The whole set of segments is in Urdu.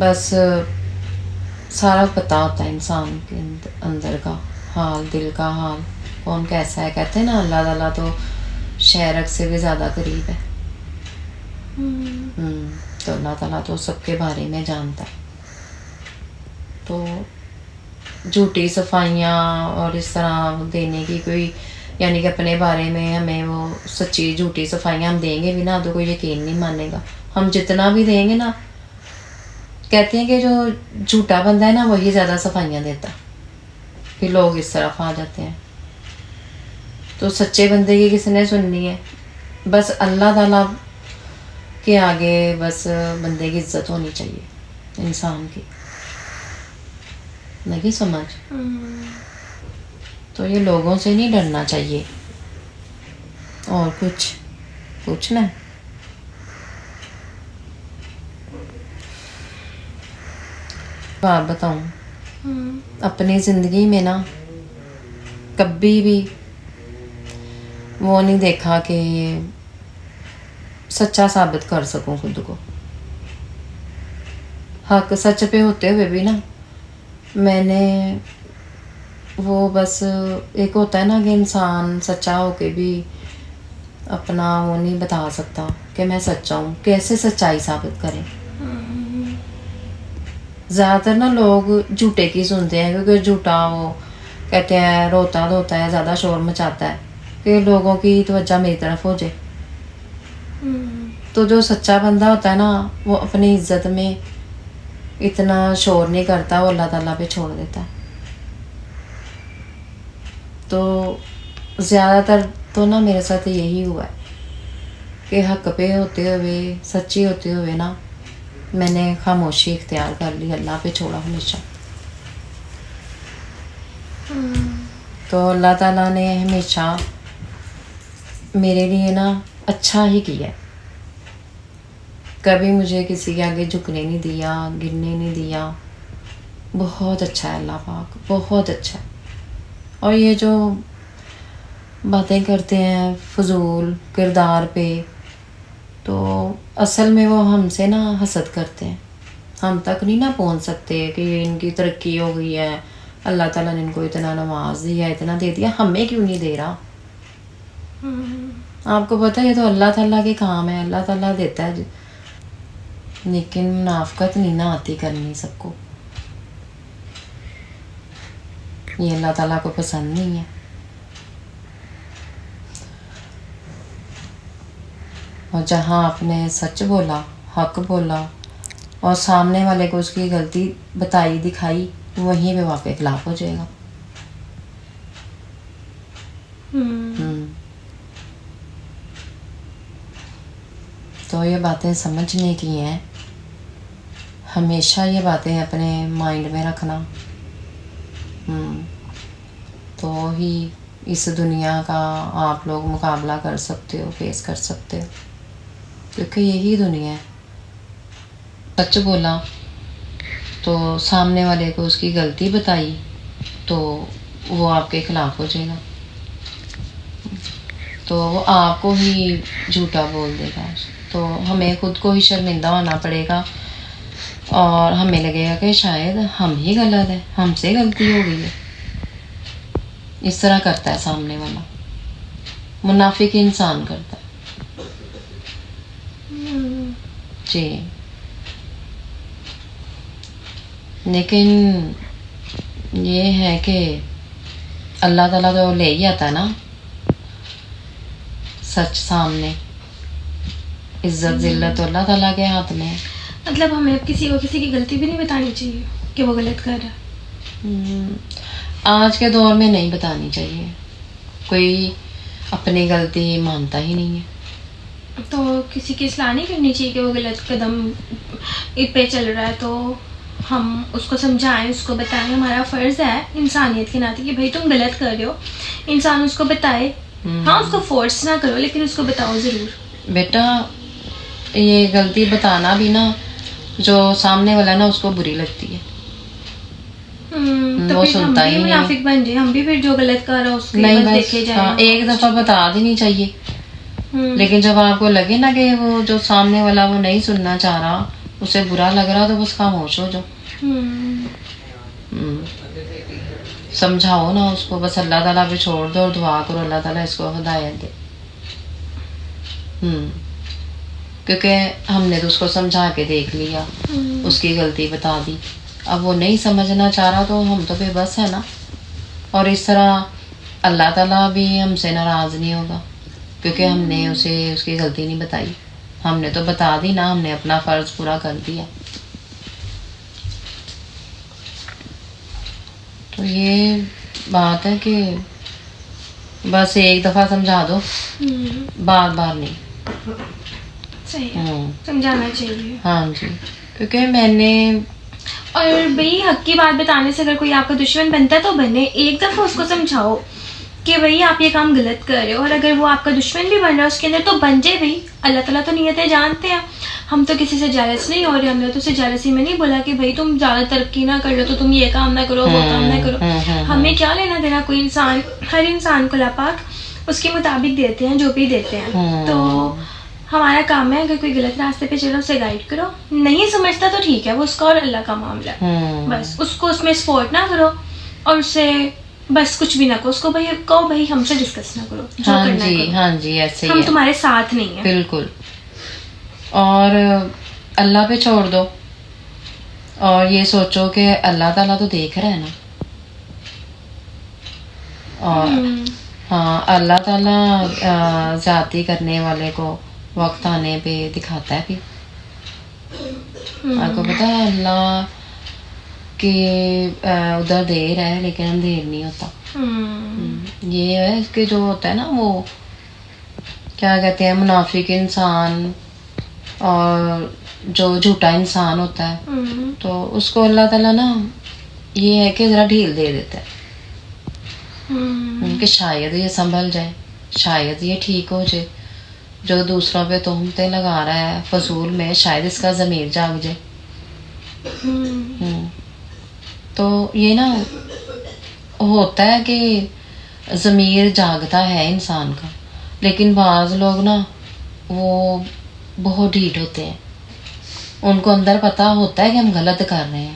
بس سارا پتہ ہوتا ہے انسان کے اندر کا حال، دل کا حال کون کیسا ہے. کہتے ہیں نا اللہ تعالیٰ تو شہرک سے بھی زیادہ قریب ہے. تو اللہ تعالیٰ تو سب کے بارے میں جانتا ہے. تو جھوٹی صفائیاں اور اس طرح دینے کی کوئی، یعنی کہ اپنے بارے میں ہمیں وہ سچی جھوٹی صفائیاں ہم دیں گے بھی نا تو کوئی یقین نہیں مانے گا. ہم جتنا بھی دیں گے نا، کہتے ہیں کہ جو جھوٹا بندہ ہے نا وہی زیادہ صفائیاں دیتا، پھر لوگ اس طرف آ جاتے ہیں. تو سچے بندے کی کس نے سننی ہے؟ بس اللہ تعالیٰ کے آگے بس بندے کی عزت ہونی چاہیے، انسان کی. لگی سمجھ؟ تو یہ لوگوں سے نہیں ڈرنا چاہیے. اور کچھ پوچھنا ہے؟ بات بتاؤں، اپنی زندگی میں نا کبھی بھی وہ نہیں دیکھا کہ سچا ثابت کر سکوں خود کو. حق سچ پہ ہوتے ہوئے بھی نا میں نے وہ بس ایک ہوتا ہے نا کہ انسان سچا ہو کے بھی اپنا وہ نہیں بتا سکتا کہ میں سچا ہوں. کیسے سچائی ثابت کریں؟ زیادہ تر نا لوگ جھوٹے کی سنتے ہیں، کیونکہ جھوٹا وہ کہتے ہیں روتا دھوتا ہے، زیادہ شور مچاتا ہے کہ لوگوں کی توجہ میری طرف ہو جائے. تو جو سچا بندہ ہوتا ہے نا وہ اپنی عزت میں اتنا شور نہیں کرتا، وہ اللہ تعالیٰ پہ چھوڑ دیتا ہے. تو زیادہ تر تو نا میرے ساتھ یہی ہوا ہے کہ حق پہ ہوتے ہوئے، سچی ہوتے ہوئے نا میں نے خاموشی اختیار کر لی، اللہ پہ چھوڑا ہمیشہ. تو اللہ تعالیٰ نے ہمیشہ میرے لیے نا اچھا ہی کیا ہے. کبھی مجھے کسی کے آگے جھکنے نہیں دیا، گرنے نہیں دیا. بہت اچھا ہے اللہ پاک، بہت اچھا ہے. اور یہ جو باتیں کرتے ہیں فضول کردار پہ، تو اصل میں وہ ہم سے نا حسد کرتے ہیں. ہم تک نہیں نا پہنچ سکتے کہ ان کی ترقی ہو گئی ہے، اللہ تعالیٰ نے ان کو اتنا نواز دیا، اتنا دے دیا، ہمیں کیوں نہیں دے رہا؟ آپ کو پتہ ہے یہ تو اللہ تعالیٰ کے کام ہے، اللہ تعالیٰ دیتا ہے. لیکن منافقت نہیں نہ آتی کرنی سب کو، یہ اللہ تعالیٰ کو پسند نہیں ہے. اور جہاں آپ نے سچ بولا، حق بولا اور سامنے والے کو اس کی غلطی بتائی دکھائی، وہیں پہ واقع خلاف ہو جائے گا. تو یہ باتیں سمجھنے کی ہیں، ہمیشہ یہ باتیں اپنے مائنڈ میں رکھنا. تو ہی اس دنیا کا آپ لوگ مقابلہ کر سکتے ہو، فیس کر سکتے ہو، کیونکہ یہی دنیا ہے. سچ بولا تو سامنے والے کو اس کی غلطی بتائی تو وہ آپ کے خلاف ہو جائے گا، تو وہ آپ کو ہی جھوٹا بول دے گا. تو ہمیں خود کو ہی شرمندہ ہونا پڑے گا اور ہمیں لگے گا کہ شاید ہم ہی غلط ہیں، ہم سے غلطی ہو گئی ہے. اس طرح کرتا ہے سامنے والا، منافق انسان کرتا ہے. جی لیکن یہ ہے کہ اللہ تعالیٰ تو لے ہی آتا ہے نا سچ سامنے. عزت ذلت تو اللہ تعالیٰ کے ہاتھ میں ہے. مطلب ہمیں اب کسی کو کسی کی غلطی بھی نہیں بتانی چاہیے کہ وہ غلط کر رہا ہے. آج کے دور میں نہیں بتانی چاہیے، کوئی اپنی غلطی مانتا ہی نہیں ہے. تو کسی کی اصلاح نہیں کرنی چاہیے کہ وہ غلط قدم پہ چل رہا ہے تو ہم اس کو سمجھائیں، اس کو بتائیں. ہمارا فرض ہے انسانیت کے ناطے کہ بھائی تم غلط کر رہے ہو، انسان اس کو بتائے. ہاں اس کو فورس نہ کرو لیکن اس کو بتاؤ ضرور. بیٹا یہ غلطی بتانا بھی نا جو سامنے والا نا اس کو بری لگتی ہے، تو وہ پھر ہم سنتا بھی ہی نہیں. منافق بن جائیں، ہم بھی پھر جو غلط کر رہا اس کے نہیں بس بس دیکھے جائیں. ایک دفعہ بتا دینی چاہیے. لیکن جب آپ کو لگے نا کہ وہ جو سامنے والا وہ نہیں سننا چاہ رہا اسے برا لگ رہا تو بس خاموش ہو جاؤ. سمجھاؤ نا اس کو, بس اللہ تعالیٰ پہ چھوڑ دو اور دعا کرو اللہ تعالیٰ اس کو ہدایت دے. کیونکہ ہم نے تو اس کو سمجھا کے دیکھ لیا, اس کی غلطی بتا دی, اب وہ نہیں سمجھنا چاہ رہا تو ہم تو بے بس ہے نا. اور اس طرح اللہ تعالیٰ بھی ہم سے ناراض نہیں ہوگا کیونکہ ہم نے اسے اس کی غلطی نہیں بتائی. ہم نے تو بتا دی نا, ہم نے اپنا فرض پورا کر دیا. تو یہ بات ہے کہ بس ایک دفعہ سمجھا دو, بار بار نہیں. سمجھانا چاہیے. ہاں جی, کیونکہ میں نے اور بھائی حق کی بات بتانے سے اگر کوئی آپ کا دشمن بنتا ہے تو بنے, ایک دفعہ اس کو سمجھاؤ کہ بھائی آپ یہ کام غلط کر رہے ہو, اور اگر وہ آپ کا دشمن بھی بن رہا ہے اس کے اندر تو بن جائے. بھائی اللہ تعالیٰ تو نیتیں جانتے ہیں, ہم تو کسی سے جالس نہیں ہو رہے, ہم نے تو اسے جالسی میں نہیں بولا کہ بھائی تم زیادہ ترقی نہ کر لو تو تم یہ کام نہ کرو وہ کام نہ کرو. ہمیں کیا لینا دینا, کوئی انسان, ہر انسان کو اللہ پاک اس کے مطابق دیتے ہیں جو بھی دیتے ہیں. تو ہمارا کام ہے اگر کوئی غلط راستے پہ چلو اسے گائیڈ کرو, نہیں سمجھتا تو ٹھیک ہے, وہ اس کا اور اللہ کا معاملہ ہے. بس اس کو اس میں سپورٹ نہ کرو اور اسے بس کچھ بھی نہ کہو, اس کو بھائی کہو بھائی ہم سے ڈسکس نہ کرو, جو کرنا ہے کرو. ہاں جی, ایسے ہی ہم تمہارے ساتھ نہیں ہیں. بالکل. اور اللہ پہ چھوڑ دو اور یہ سوچو کہ اللہ تعالیٰ تو دیکھ رہا ہے نا. اور ہاں, اللہ تعالیٰ زیادتی کرنے والے کو وقت آنے پہ دکھاتا ہے. بھی آپ کو پتا ہے اللہ کہ ادھر دیر ہے لیکن اندھیر نہیں ہوتا. یہ ہے کہ جو ہوتا ہے نا وہ کیا کہتے ہیں منافق انسان اور جو جھوٹا انسان ہوتا ہے تو اس کو اللہ تعالیٰ نا یہ ہے کہ ذرا ڈھیل دے دیتا ہے کہ شاید یہ سنبھل جائے, شاید یہ ٹھیک ہو جائے. جو دوسروں پہ تہمتیں لگا رہا ہے فضول میں, شاید اس کا ضمیر جاگ جائے. تو یہ نا ہوتا ہے کہ ضمیر جاگتا ہے انسان کا, لیکن بعض لوگ نا وہ بہت ڈھیٹ ہوتے ہیں, ان کو اندر پتہ ہوتا ہے کہ ہم غلط کر رہے ہیں.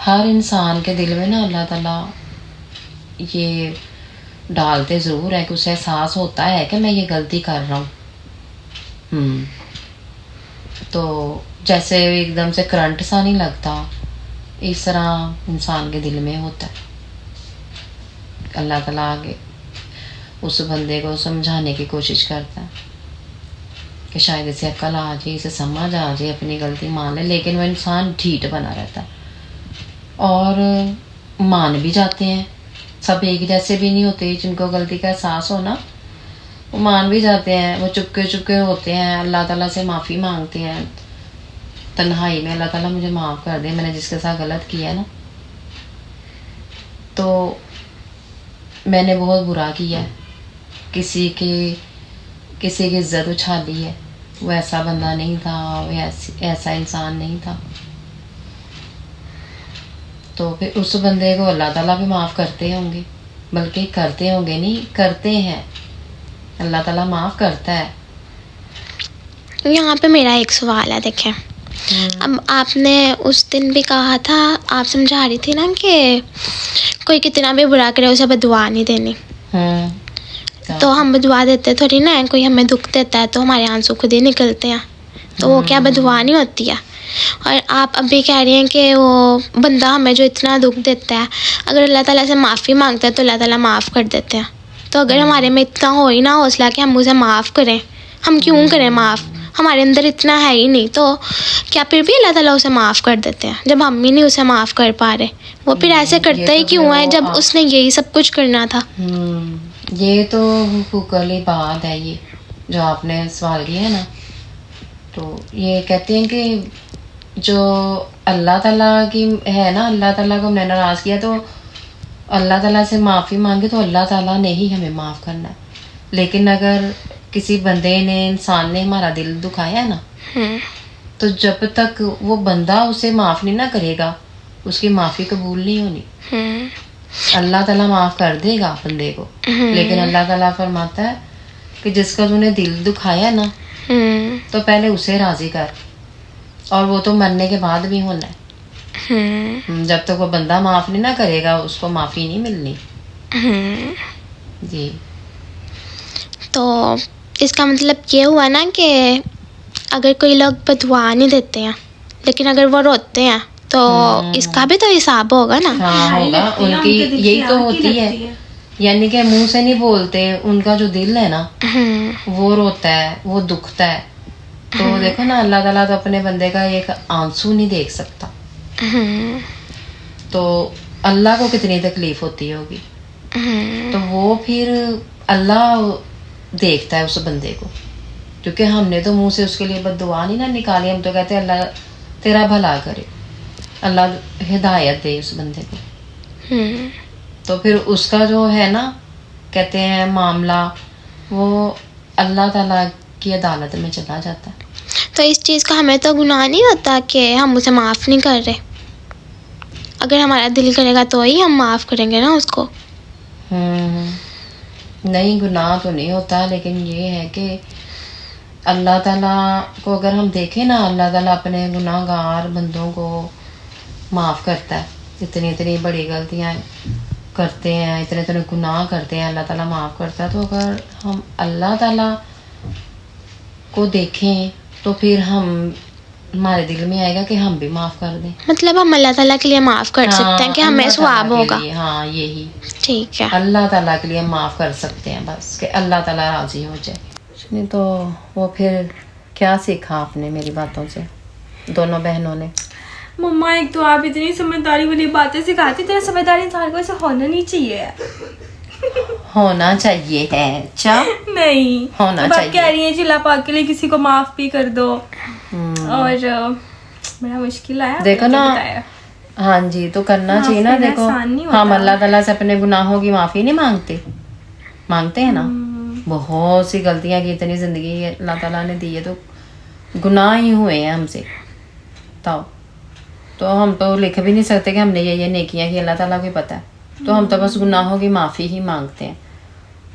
ہر انسان کے دل میں نا اللہ تعالیٰ یہ ڈالتے ضرور ہے کہ اسے احساس ہوتا ہے کہ میں یہ غلطی کر رہا ہوں. تو جیسے ایک دم سے کرنٹ سا نہیں لگتا, اس طرح انسان کے دل میں ہوتا ہے. اللہ تعالیٰ آگے اس بندے کو سمجھانے کی کوشش کرتا ہے کہ شاید اسے عقل آ جائے, اسے سمجھ آ جائے, اپنی غلطی مان لے, لیکن وہ انسان ڈھیٹ بنا رہتا ہے. اور مان بھی جاتے ہیں, سب ایک جیسے بھی نہیں ہوتے, جن کو غلطی کا احساس ہونا وہ مان بھی جاتے ہیں, وہ چپکے چپکے ہوتے ہیں, اللہ تعالیٰ سے معافی مانگتے ہیں تنہائی میں, اللہ تعالیٰ مجھے معاف کر دے, میں نے جس کے ساتھ غلط کیا نا تو میں نے بہت برا کیا ہے, کسی کی عزت اچھالی ہے, وہ ایسا بندہ نہیں تھا, وہ ایسا انسان نہیں تھا. تو پھر اس بندے کو اللہ تعالیٰ بھی معاف کرتے ہوں گے, بلکہ کرتے ہوں گے نہیں, کرتے ہیں, اللہ تعالیٰ معاف کرتا ہے. یہاں پہ میرا ایک سوال ہے, دیکھیں اب آپ نے اس دن بھی کہا تھا, آپ سمجھا رہی تھی نا کہ کوئی کتنا بھی برا کرے اسے بدعا نہیں دینی. تو ہم بدعا دیتے تھوڑی نا, کوئی ہمیں دکھ دیتا ہے تو ہمارے آنسو خود ہی نکلتے ہیں, تو وہ کیا بدعا نہیں ہوتی ہے؟ اور آپ اب بھی کہہ رہی ہیں کہ وہ بندہ ہمیں جو اتنا دکھ دیتا ہے اگر اللہ تعالیٰ سے معافی مانگتا ہے تو اللہ تعالیٰ معاف کر دیتے ہیں. تو اگر ہمارے میں اتنا ہو ہی نہ حوصلہ کہ ہم اسے معاف کریں, ہم کیوں کریں معاف, ہمارے اندر اتنا ہے ہی نہیں, تو کیا پھر بھی اللہ تعالیٰ اسے معاف کر دیتے ہیں جب ہم ہی نہیں اسے معاف کر پا رہے؟ وہ پھر ایسے کرتا ہی کیوں ہے جب اس نے یہی سب کچھ کرنا تھا؟ یہ تو حقوق والی بات ہے, یہ جو آپ نے سوال کیا ہے نا, تو یہ کہتے ہیں کہ جو اللہ تعالیٰ کی ہے نا, اللہ تعالیٰ کو ہم نے ناراض کیا تو اللہ تعالیٰ سے معافی مانگے تو اللہ تعالیٰ نے ہی ہمیں معاف کرنا ہے. لیکن اگر کسی بندے نے, انسان نے ہمارا دل دکھایا ہے نا, تو جب تک وہ بندہ اسے معاف نہیں نہ کرے گا اس کی معافی قبول نہیں ہونی. اللہ تعالیٰ معاف کر دے گا بندے کو, لیکن اللہ تعالیٰ فرماتا ہے کہ جس کا تو نے دل دکھایا نا تو پہلے اسے راضی کر, اور وہ تو مرنے کے بعد بھی ہونا ہے. جب تک وہ بندہ معاف نہیں نہ کرے گا اس کو معافی نہیں ملنی. جی. تو اس کا مطلب یہ ہوا نا کہ اگر کوئی لوگ بدعا نہیں دیتے ہیں لیکن اگر وہ روتے ہیں تو اس کا بھی تو حساب ہوگا نا. ہاں ہوگا. ان کی یہی تو ہوتی ہے, یعنی کہ منہ سے نہیں بولتے, ان کا جو دل ہے نا وہ روتا ہے, وہ دکھتا ہے. تو دیکھو نا اللہ تعالیٰ تو اپنے بندے کا ایک آنسو نہیں دیکھ سکتا, تو اللہ کو کتنی تکلیف ہوتی ہوگی. تو وہ پھر اللہ دیکھتا ہے اس بندے کو, کیونکہ ہم نے تو منہ سے اس کے لیے بد دعا نہیں نہ نکالی. ہم تو کہتے ہیں اللہ تیرا بھلا کرے, اللہ ہدایت دے اس بندے کو. تو پھر اس کا جو ہے نا کہتے ہیں معاملہ وہ اللہ تعالیٰ کی عدالت میں چلا جاتا ہے. تو اس چیز کا ہمیں تو گناہ نہیں ہوتا کہ ہم اسے معاف نہیں کر رہے. اگر ہمارا دل کرے گا تو ہی ہم معاف کریں گے نا اس کو. نہیں گناہ تو نہیں ہوتا, لیکن یہ ہے کہ اللہ تعالیٰ کو اگر ہم دیکھیں نا, اللہ تعالیٰ اپنے گناہ گار بندوں کو معاف کرتا ہے. اتنی اتنی بڑی غلطیاں کرتے ہیں, اتنے اتنے گناہ کرتے ہیں, اللہ تعالیٰ معاف کرتا ہے. تو اگر ہم اللہ تعالیٰ کو دیکھیں تو پھر ہمارے دل میں آئے گا کہ ہم بھی معاف کر دیں. مطلب ہم اللہ تعالیٰ کے لیے معاف کر سکتے ہیں کہ ہمیں ثواب ہوگا. ہاں یہی ٹھیک ہے, اللہ تعالیٰ کے لیے معاف کر سکتے ہیں بس, کہ اللہ تعالیٰ راضی ہو جائے. نہیں تو وہ پھر کیا سیکھا آپ نے میری باتوں سے, دونوں بہنوں نے؟ مما ایک تو آپ اتنی سمجھداری والی باتیں سکھاتی, تیرا سمجھداری انسان کو ایسے ہونا نہیں چاہیے. ہونا چاہیے ہے. اچھا نہیں ہونا بات کہہ چاہیے. رہی ہیں جی اللہ پاک کے لیے کسی کو معاف بھی کر دو, اور بڑا مشکل آیا. دیکھو نا, ہاں جی تو کرنا چاہیے نا. دیکھو ہم اللہ تعالیٰ سے اپنے گناہوں کی معافی نہیں مانگتے ہیں نا. بہت سی غلطیاں کی, اتنی زندگی اللہ تعالیٰ نے دی ہے تو گناہ ہی ہوئے ہیں ہم سے. تو ہم تو لکھ بھی نہیں سکتے کہ ہم نے یہ نیکیاں کی, اللہ تعالیٰ کو ہی پتہ ہے. تو ہم تو بس گناہوں کی معافی ہی مانگتے ہیں.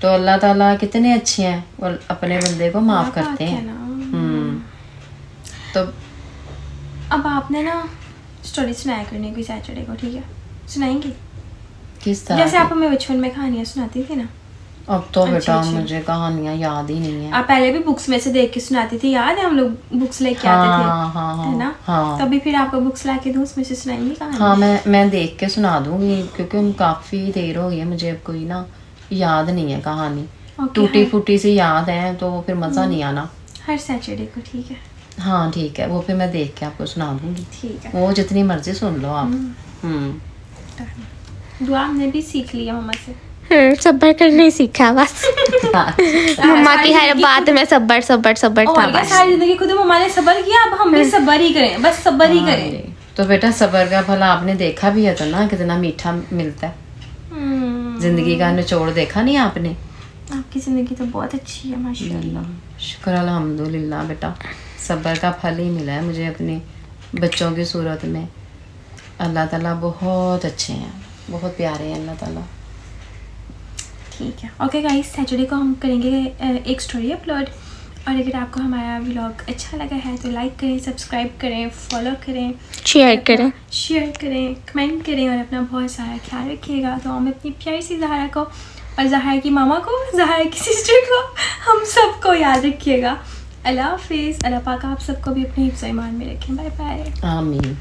تو اللہ تعالیٰ کتنے اچھے ہیں, وہ اپنے بندے کو معاف کرتے ہیں. تو اب آپ نے نا اسٹوری سنایا کرنے کوئی سیٹرڈے کو, ٹھیک ہے سنائیں گے؟ کس طرح جیسے آپ ہمیں بچپن میں کہانیاں سناتی تھی نا. اب تو بیٹا مجھے کہانیاں یاد ہی نہیں ہیں. آپ پہلے بھی بکس میں سے دیکھ کے سناتی تھی, یاد ہے ہم لوگ بکس لے کے آتے تھے ہے نا. تو ابھی پھر آپ کو بکس لا کے دوں, اس میں سے سنائیں گی کہانی؟ ہاں میں دیکھ کے سنا دوں گی, کیونکہ کافی دیر ہو گئی ہے, مجھے اب کوئی نا یاد نہیں ہے کہانی. ٹوٹی پھوٹی سی یاد ہے تو پھر مزہ نہیں آنا. ہر سیٹرڈے کو, ٹھیک ہے. ہاں ٹھیک ہے, وہ پھر میں دیکھ کے آپ کو سنا دوں گی. ٹھیک ہے, وہ جتنی مرضی سن لو آپ. دعا ہم نے بھی سیکھ لیا مما سے. صبر کرنا ہی سیکھا بس. مما کی ہر بات میں صبر تھا بس. ساری زندگی خود مما نے صبر کیا, اب ہم بھی صبر ہی کریں, بس صبر ہی کریں. تو بیٹا صبر کا پھل آپ نے دیکھا بھی ہے تو نا, کتنا میٹھا ملتا ہے. زندگی کا نچوڑ دیکھا نہیں آپ نے؟ آپ کی زندگی تو بہت اچھی ہے ماشاء اللہ. شکر الحمدللہ بیٹا, صبر کا پھل ہی ملا ہے مجھے اپنے بچوں کی صورت میں. اللہ تعالیٰ بہت اچھے ہیں, بہت پیارے ہیں اللہ تعالیٰ. ٹھیک ہے, اوکے گائز, سیٹرڈے کو ہم کریں گے ایک اسٹوری اپلوڈ. اور اگر آپ کو ہمارا ولاگ اچھا لگا ہے تو لائک کریں, سبسکرائب کریں, فالو کریں, شیئر کریں, کمنٹ کریں, اور اپنا بہت سارا خیال رکھیے گا. تو ہم اپنی پیاری سی زہرا کو اور زہرا کی ماما کو, زہرا کی سسٹر کو, ہم سب کو یاد رکھیے گا. اللہ حافظ. اللہ پاک آپ سب کو بھی اپنے حفظ و ایمان میں رکھیں. Bye bye. آمین.